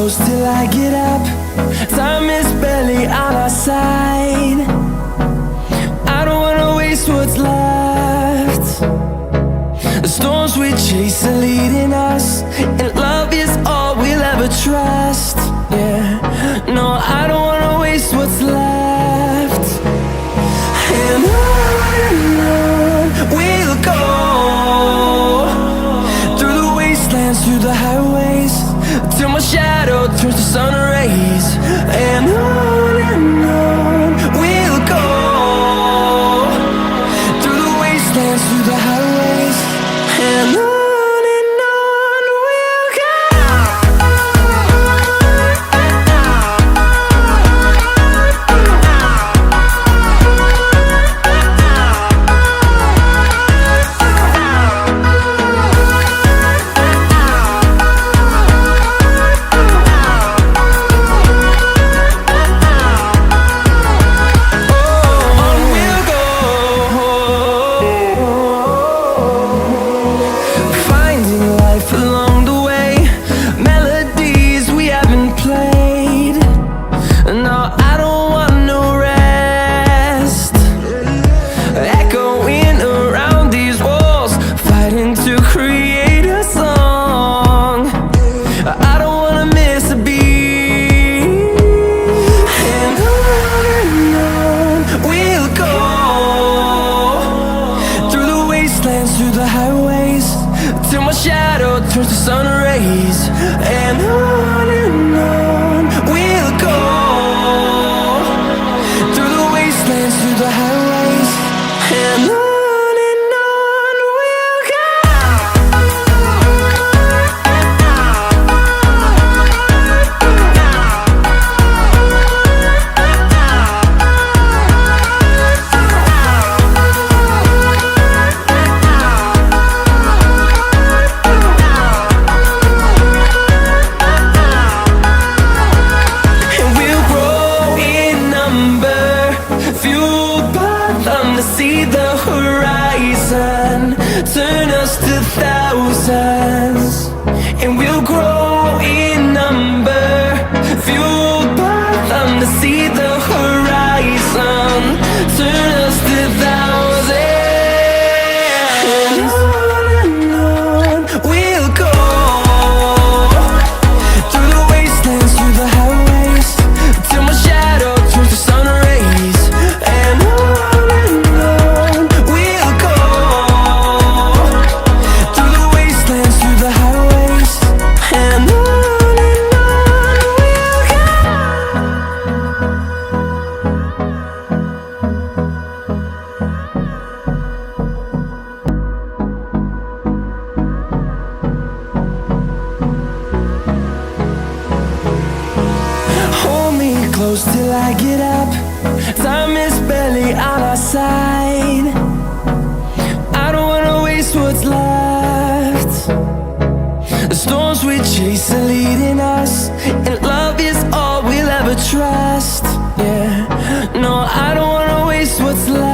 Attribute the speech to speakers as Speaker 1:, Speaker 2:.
Speaker 1: close till I get up. Time is barely on our side. I don't wanna waste what's left. The storms we chase are leading us, and love is all we'll ever trust. Yeah, no, I don't wanna waste what's left. And on we'll go, through the wastelands, through the highways, till my shadow turns to sun rays. And on we'll go, through the wastelands, through the highways, and on we'll go. Through the highways, till my shadow turns to sun rays. And on we'll go, through the wastelands, through the highways, and on we'll go. See the horizon, turn us to thousands, and we'll grow in number, fueled by them. To see the horizon, turn us to thousands, and on we'll go, through the wastelands, through the highways, till my shadow turns to sun rays. And close till I get up. Time is barely on our side. I don't wanna waste what's left. The storms we chase are leading us, and love is all we'll ever trust. Yeah, no, I don't wanna waste what's left.